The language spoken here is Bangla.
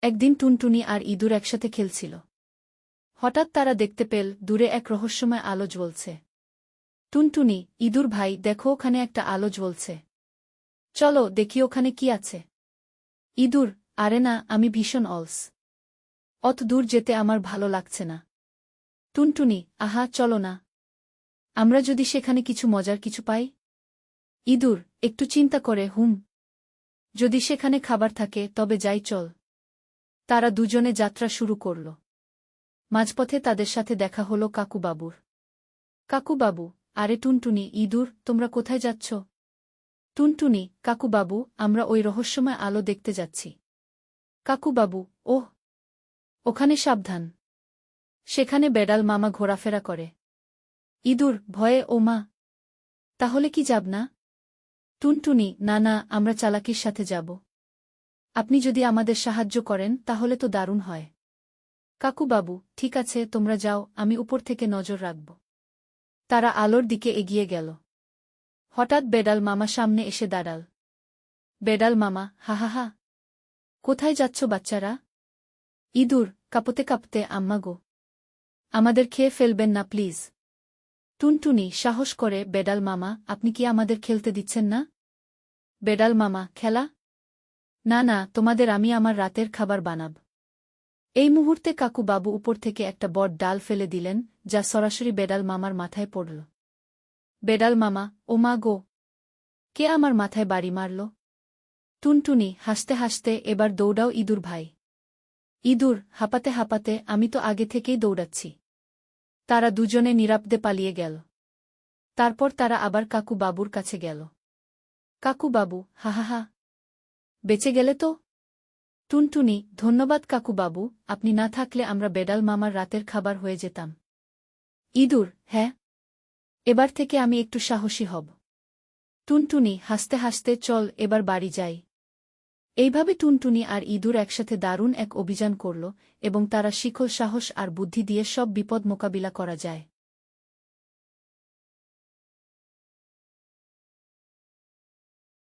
একদিন টুনটুনি আর ইঁদুর একসাথে খেলছিল। হঠাৎ তারা দেখতে পেল দূরে এক রহস্যময় আলো জ্বলছে। টুনটুনি, ইঁদুর ভাই, দেখো ওখানে একটা আলো জ্বলছে। চলো দেখি ওখানে কি আছে। ইঁদুর, আরে না, আমি ভীষণ অলস। অত দূর যেতে আমার ভালো লাগছে না। টুনটুনি, আহা চলো না, আমরা যদি সেখানে কিছু মজার কিছু পাই। ইঁদুর, একটু চিন্তা করে, যদি সেখানে খাবার থাকে তবে যাই, চল। তারা দুজনে যাত্রা শুরু করল। মাঝপথে তাদের সাথে দেখা হলো কাকুবাবুর। কাকুবাবু, আরে টুনটুনি, ইঁদুর, তোমরা কোথায় যাচ্ছ? টুনটুনি, কাকুবাবু, আমরা ওই রহস্যময় আলো দেখতে যাচ্ছি। কাকুবাবু, ওহ, ওখানে সাবধান, সেখানে বেড়াল মামা ঘোরাফেরা করে। ইঁদুর, ভয়ে, ও মা, তাহলে কি যাব না? টুনটুনি, না না, আমরা চালাকির সাথে যাব। আপনি যদি আমাদের সাহায্য করেন তাহলে তো দারুণ হয়। কাকুবাবু, ঠিক আছে, তোমরা যাও, আমি উপর থেকে নজর রাখব। তারা আলোর দিকে এগিয়ে গেল। হঠাৎ বেড়াল মামা সামনে এসে দাঁড়াল। বেড়াল মামা, হা হা হা, কোথায় যাচ্ছ বাচ্চারা? ইঁদুর, কাঁপতে কাঁপতে, আম্মা গো, আমাদের খেয়ে ফেলবেন না প্লিজ। টুনটুনি, সাহস করে, বেড়াল মামা, আপনি কি আমাদের খেলতে দিচ্ছেন না? বেড়াল মামা, খেলা? না না, তোমাদের আমি আমার রাতের খাবার বানাব। এই মুহূর্তে কাকুবাবু উপর থেকে একটা বট ডাল ফেলে দিলেন, যা সরাসরি বেড়াল মামার মাথায় পড়ল। বেড়াল মামা, ও মা গো, কে আমার মাথায় বাড়ি মারল? টুনটুনি, হাসতে হাসতে, এবার দৌড়াও ইঁদুর ভাই। ইঁদুর, হাঁপাতে হাঁপাতে, আমি তো আগে থেকেই দৌড়াচ্ছি। তারা দুজনে নিরাপদে পালিয়ে গেল। তারপর তারা আবার কাকুবাবুর কাছে গেল। কাকুবাবু, হা হা হা, বেঁচে গেলে তো? টুনটুনি, ধন্যবাদ কাকুবাবু, আপনি না থাকলে আমরা বেড়াল মামার রাতের খাবার হয়ে যেতাম। ইঁদুর, হ্যাঁ, এবার থেকে আমি একটু সাহসী হব। টুনটুনি, হাসতে হাসতে, চল এবার বাড়ি যাই। এইভাবে টুনটুনি আর ইঁদুর একসাথে দারুণ এক অভিযান করল, এবং তারা শিখল সাহস আর বুদ্ধি দিয়ে সব বিপদ মোকাবিলা করা যায়।